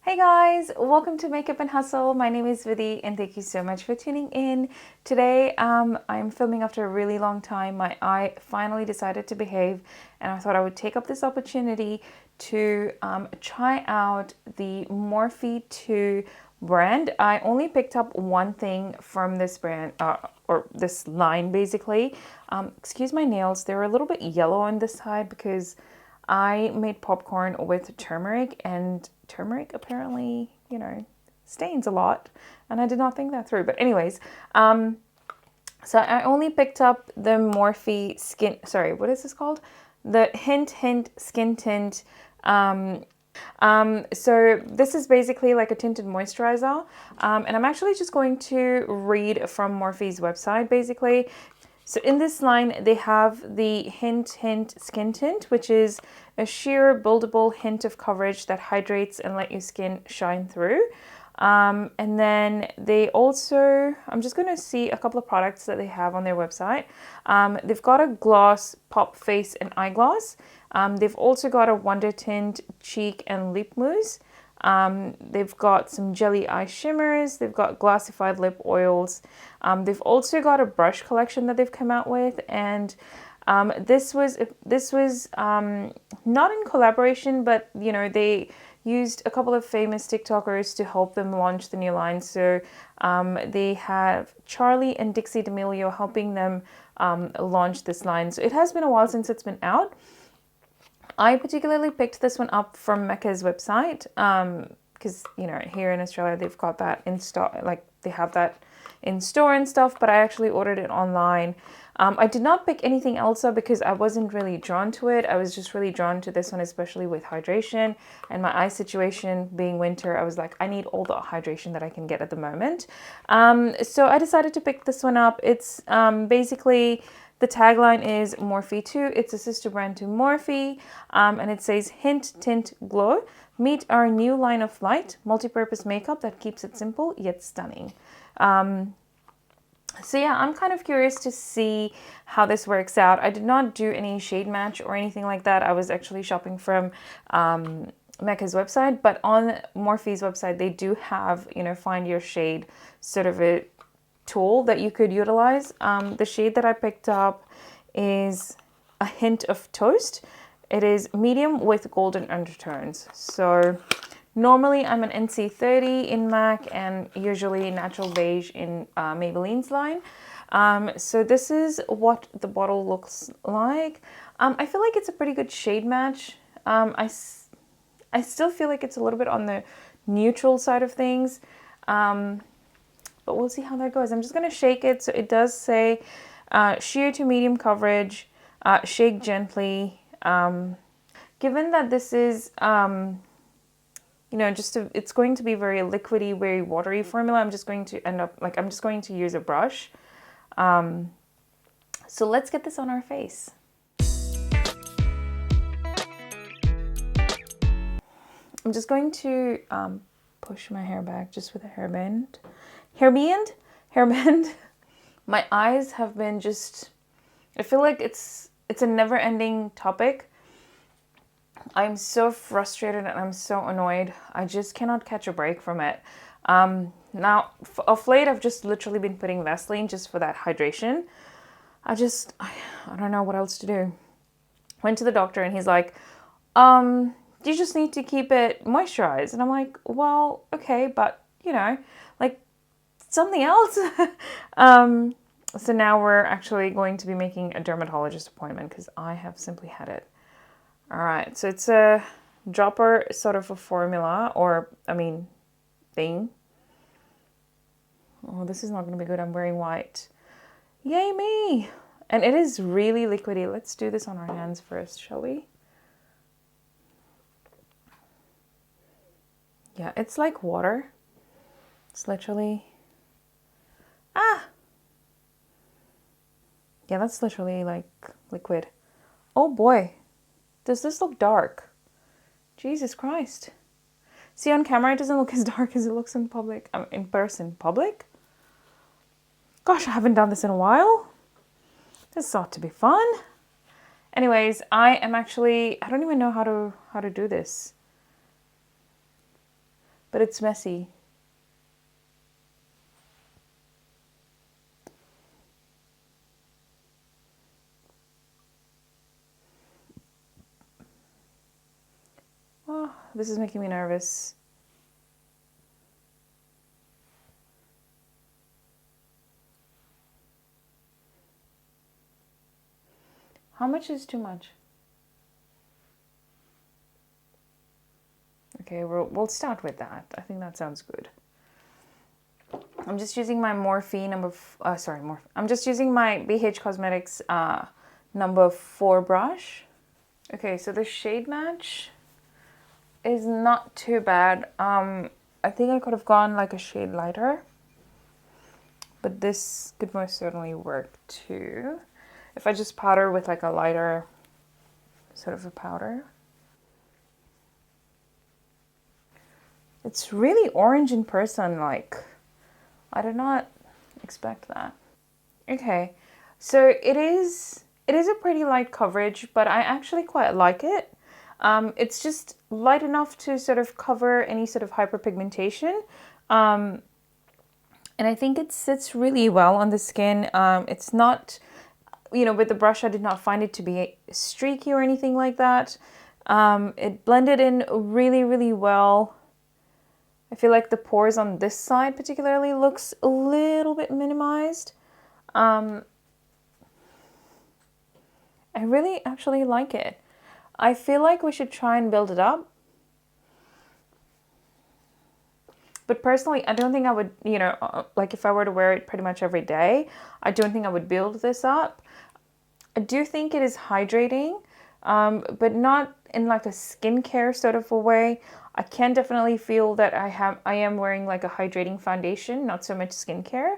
Hey guys, welcome to Makeup and Hustle. My name is Vidhi and thank you so much for tuning in. Today I'm filming after a really long time. My eye finally decided to behave and I thought I would take up this opportunity to try out the Morphe 2 brand. I only picked up one thing from this brand or this line basically. Excuse my nails, they're a little bit yellow on this side because I made popcorn with turmeric, and turmeric apparently, stains a lot, and I did not think that through. But anyways, so I only picked up the Morphe skin, sorry, what is this called? The Hint Skin Tint. So this is basically like a tinted moisturizer, and I'm actually just going to read from Morphe's website basically. So in this line, they have the Hint Skin Tint, which is a sheer buildable hint of coverage that hydrates and let your skin shine through. And then they also, I'm just going to see a couple of products that they have on their website. They've got a gloss, pop face and eyegloss. They've also got a Wonder Tint cheek and lip mousse. They've got some jelly eye shimmers. They've got glassified lip oils. They've also got a brush collection that they've come out with, and this was not in collaboration, but they used a couple of famous TikTokers to help them launch the new line. So they have Charlie and Dixie D'Amelio helping them launch this line. So it has been a while since it's been out. I particularly picked this one up from Mecca's website because, here in Australia, they've got that in stock, like they have that in store and stuff, but I actually ordered it online. I did not pick anything else up because I wasn't really drawn to it. I was just really drawn to this one, especially with hydration and my eye situation being winter. I was like, I need all the hydration that I can get at the moment. So I decided to pick this one up. It's basically... The tagline is Morphe 2. It's a sister brand to Morphe, and it says Hint Tint Glow. Meet our new line of light, multi-purpose makeup that keeps it simple yet stunning. So yeah, I'm kind of curious to see how this works out. I did not do any shade match or anything like that. I was actually shopping from Mecca's website, but on Morphe's website, they do have, find your shade sort of a tool that you could utilize. The shade that I picked up is a hint of toast. It is medium with golden undertones. So normally I'm an NC30 in MAC and usually natural beige in Maybelline's line. So this is what the bottle looks like. I feel like it's a pretty good shade match. I still feel like it's a little bit on the neutral side of things. But we'll see how that goes. I'm just going to shake it. So it does say sheer to medium coverage, shake gently. Given that this is, it's going to be very liquidy, very watery formula, I'm just going to I'm just going to use a brush. So let's get this on our face. I'm just going to push my hair back just with a hairband. Hairband. My eyes have been I feel like it's a never-ending topic. I'm so frustrated and I'm so annoyed. I just cannot catch a break from it. Now, of late, I've just literally been putting Vaseline just for that hydration. I don't know what else to do. Went to the doctor and he's like, you just need to keep it moisturized. And I'm like, well, okay, but something else. So now we're actually going to be making a dermatologist appointment because I have simply had it. All right, so it's a dropper sort of a formula thing. Oh, this is not going to be good. I'm wearing white. Yay me! And it is really liquidy. Let's do this on our hands first, shall we? Yeah, it's like water. It's literally... Yeah, that's literally like liquid. Oh boy, does this look dark? Jesus Christ. See, on camera it doesn't look as dark as it looks in public. In person. Public? Gosh, I haven't done this in a while. This ought to be fun. Anyways, I don't even know how to do this. but it's messy. Oh, this is making me nervous. How much is too much? Okay, we'll start with that. I think that sounds good. I'm just using my Morphe Morphe. I'm just using my BH Cosmetics number 4 brush. Okay, so the shade match is not too bad. I think I could have gone like a shade lighter, but this could most certainly work too. If I just powder with like a lighter sort of a powder. It's really orange in person, like I did not expect that. Okay, so it is a pretty light coverage, but I actually quite like it. It's just light enough to sort of cover any sort of hyperpigmentation. And I think it sits really well on the skin. It's not, you know, with the brush, I did not find it to be streaky or anything like that. It blended in really, really well. I feel like the pores on this side particularly looks a little bit minimized. I really actually like it. I feel like we should try and build it up. But personally, I don't think I would, you know, like if I were to wear it pretty much every day, I don't think I would build this up. I do think it is hydrating, but not in like a skincare sort of a way. I can definitely feel that I am wearing like a hydrating foundation, not so much skincare.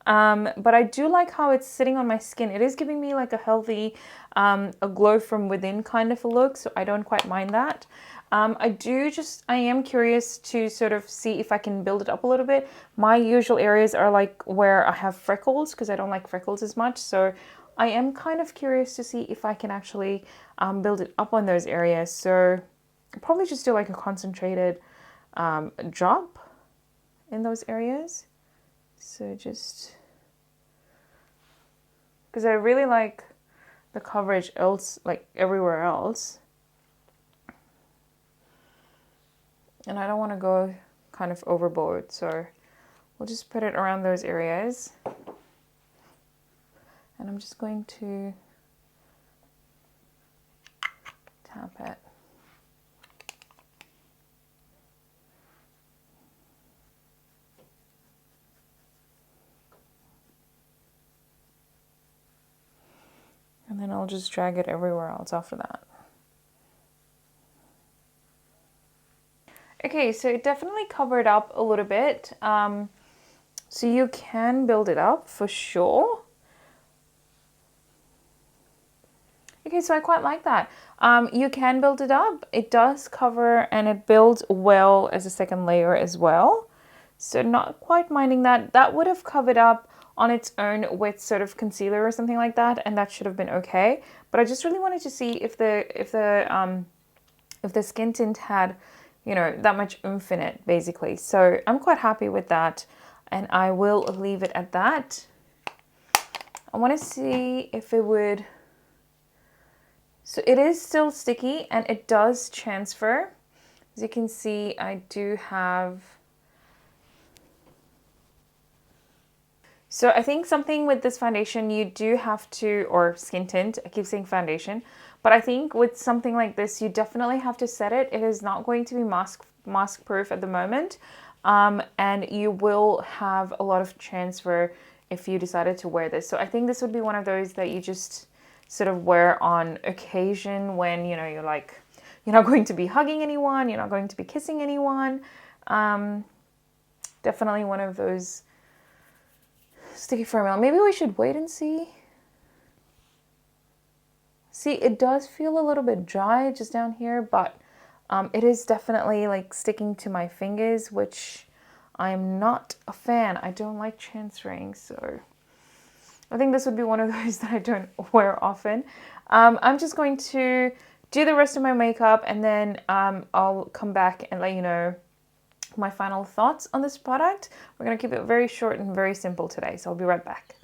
But I do like how it's sitting on my skin. It is giving me like a healthy, a glow from within kind of a look, so I don't quite mind that. I am curious to sort of see if I can build it up a little bit. My usual areas are like where I have freckles, because I don't like freckles as much, so I am kind of curious to see if I can actually build it up on those areas. So I'll probably just do like a concentrated drop in those areas. So just because I really like the coverage else, like everywhere else. And I don't want to go kind of overboard, so we'll just put it around those areas. And I'm just going to tap it. And then I'll just drag it everywhere else after that. Okay, so it definitely covered up a little bit. So you can build it up for sure. Okay, so I quite like that. You can build it up. It does cover and it builds well as a second layer as well. So not quite minding that. That would have covered up on its own with sort of concealer or something like that, and that should have been okay. But I just really wanted to see if the skin tint had, you know, that much oomph in it, basically. So I'm quite happy with that, and I will leave it at that. I want to see if it would. So it is still sticky and it does transfer. As you can see, I do have. So I think something with this foundation, you do have to, or skin tint, I keep saying foundation, but I think with something like this, you definitely have to set it. It is not going to be mask proof at the moment. And you will have a lot of transfer if you decided to wear this. So I think this would be one of those that you just sort of wear on occasion when, you know, you're like, you're not going to be hugging anyone, you're not going to be kissing anyone. Definitely one of those sticky formula. Maybe we should wait and see. See, it does feel a little bit dry just down here, but it is definitely like sticking to my fingers, which I am not a fan. I don't like transferring, so I think this would be one of those that I don't wear often. I'm just going to do the rest of my makeup, and then I'll come back and let you know my final thoughts on this product. We're going to keep it very short and very simple today, so I'll be right back.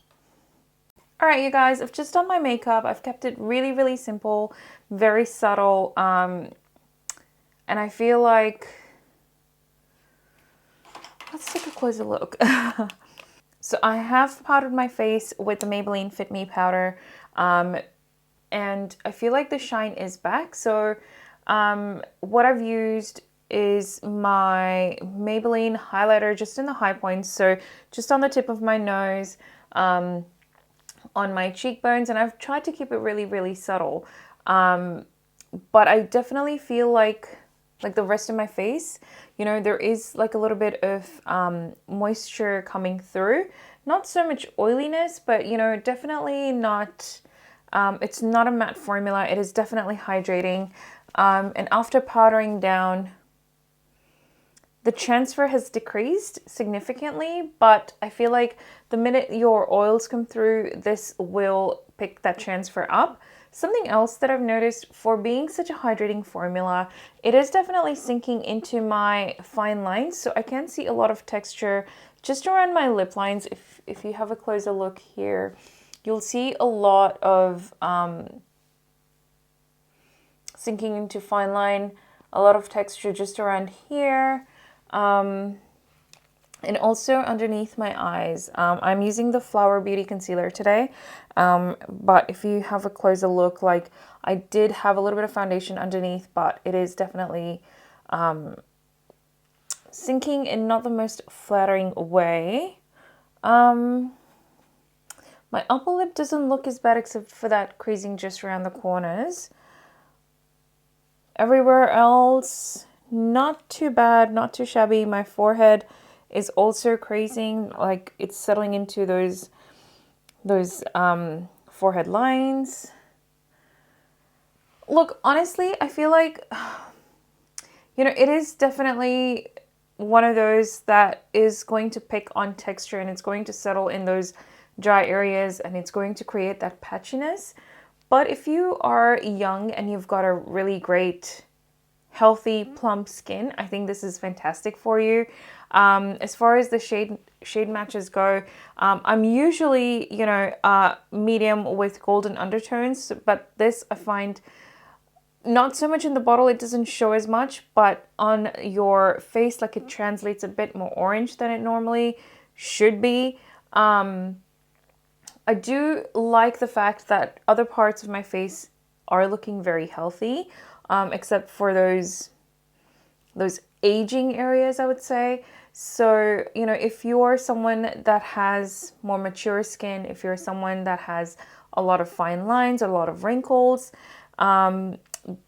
All right, you guys, I've just done my makeup. I've kept it really, really simple, very subtle, and I feel like, let's take a closer look. So I have powdered my face with the Maybelline Fit Me powder, and I feel like the shine is back. So what I've used is my Maybelline highlighter just in the high points, so just on the tip of my nose, on my cheekbones, and I've tried to keep it really, really subtle. But I definitely feel like the rest of my face, you know, there is like a little bit of moisture coming through. Not so much oiliness, but, you know, definitely not, it's not a matte formula. It is definitely hydrating. And after powdering down, the transfer has decreased significantly, but I feel like the minute your oils come through, this will pick that transfer up. Something else that I've noticed, for being such a hydrating formula, it is definitely sinking into my fine lines. So I can see a lot of texture just around my lip lines. If you have a closer look here, you'll see a lot of sinking into fine line, a lot of texture just around here. And also underneath my eyes. I'm using the Flower Beauty concealer today, but if you have a closer look, like, I did have a little bit of foundation underneath, but it is definitely sinking in not the most flattering way. My upper lip doesn't look as bad except for that creasing just around the corners. Everywhere else, not too bad, not too shabby. My forehead is also creasing, like it's settling into those forehead lines. Look, honestly, I feel like, you know, it is definitely one of those that is going to pick on texture, and it's going to settle in those dry areas, and it's going to create that patchiness. But if you are young and you've got a really great, healthy, plump skin, I think this is fantastic for you. As far as the shade matches go, I'm usually, you know, medium with golden undertones, but this I find not so much in the bottle, it doesn't show as much, but on your face, like, it translates a bit more orange than it normally should be. I do like the fact that other parts of my face are looking very healthy, except for those aging areas, I would say. So, you know, if you're someone that has more mature skin, if you're someone that has a lot of fine lines, a lot of wrinkles,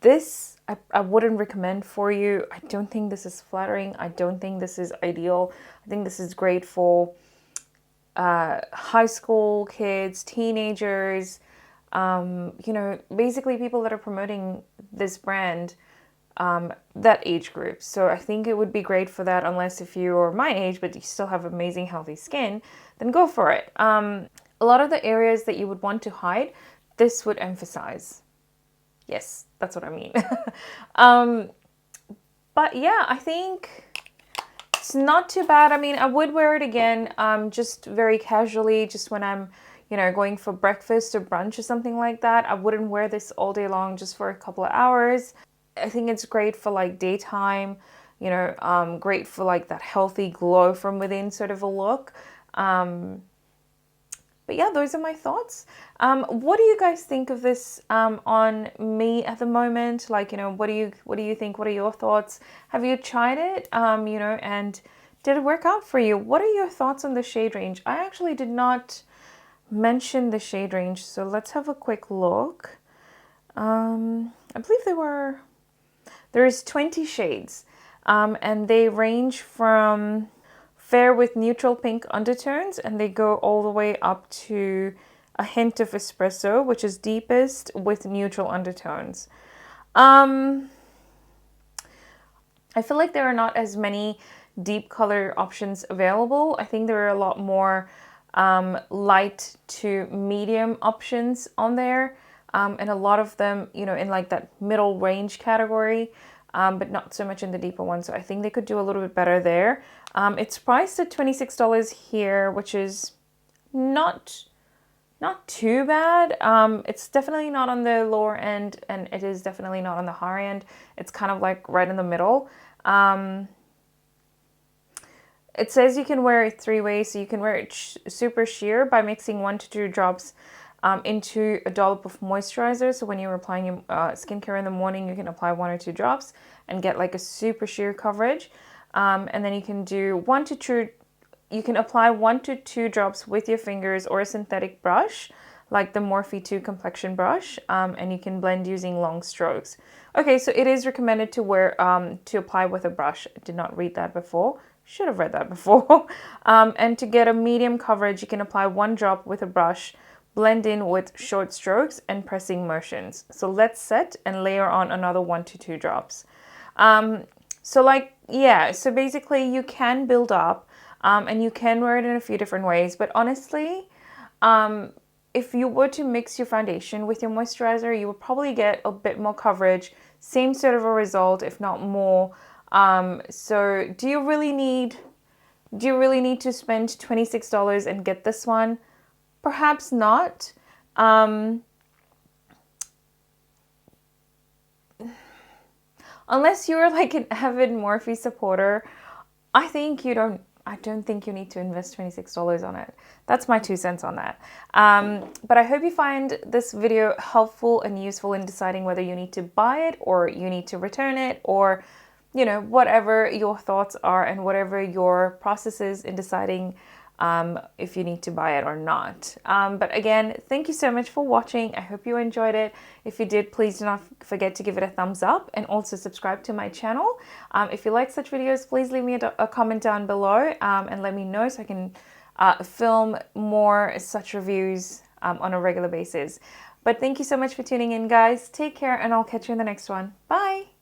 this I wouldn't recommend for you. I don't think this is flattering. I don't think this is ideal. I think this is great for high school kids, teenagers, you know, basically people that are promoting this brand, that age group. So I think it would be great for that, unless if you're my age but you still have amazing healthy skin, then go for it. A lot of the areas that you would want to hide, this would emphasize. Yes, that's what I mean. But yeah, I think it's not too bad. I mean, I would wear it again, just very casually, just when I'm, you know, going for breakfast or brunch or something like that. I wouldn't wear this all day long, just for a couple of hours. I think it's great for like daytime, you know, great for like that healthy glow from within sort of a look. But yeah, those are my thoughts. What do you guys think of this on me at the moment? Like, you know, what do you think? What are your thoughts? Have you tried it? You know, and did it work out for you? What are your thoughts on the shade range? I actually did not mention the shade range, so let's have a quick look. I believe there's 20 shades, and they range from fair with neutral pink undertones, and they go all the way up to a hint of espresso, which is deepest with neutral undertones. I feel like there are not as many deep color options available. I think there are a lot more light to medium options on there, and a lot of them, you know, in like that middle range category. but not so much in the deeper one. So I think they could do a little bit better there. It's priced at $26 here, which is not too bad. It's definitely not on the lower end, and it is definitely not on the higher end. It's kind of like right in the middle. It says you can wear it 3 ways. So you can wear it super sheer by mixing 1 to 2 drops into a dollop of moisturizer. So when you're applying your skincare in the morning, you can apply 1 or 2 drops and get like a super sheer coverage. And then you can do 1 to 2. You can apply 1 to 2 drops with your fingers or a synthetic brush, like the Morphe 2 complexion brush, and you can blend using long strokes. Okay, so it is recommended to wear to apply with a brush. I did not read that before. Should have read that before. And to get a medium coverage, you can apply 1 drop with a brush, blend in with short strokes and pressing motions. So let's set and layer on another 1 to 2 drops. So like, yeah, so basically you can build up and you can wear it in a few different ways. But honestly, if you were to mix your foundation with your moisturizer, you would probably get a bit more coverage, same sort of a result, if not more. So do you really need to spend $26 and get this one? Perhaps not. Unless you're like an avid Morphe supporter, I don't think you need to invest $26 on it. That's my 2 cents on that. But I hope you find this video helpful and useful in deciding whether you need to buy it or you need to return it, or, you know, whatever your thoughts are and whatever your process is in deciding if you need to buy it or not. But again, thank you so much for watching. I hope you enjoyed it. If you did, please do not forget to give it a thumbs up and also subscribe to my channel. If you like such videos, please leave me a comment down below and let me know so I can film more such reviews on a regular basis. But thank you so much for tuning in, guys. Take care, and I'll catch you in the next one. Bye!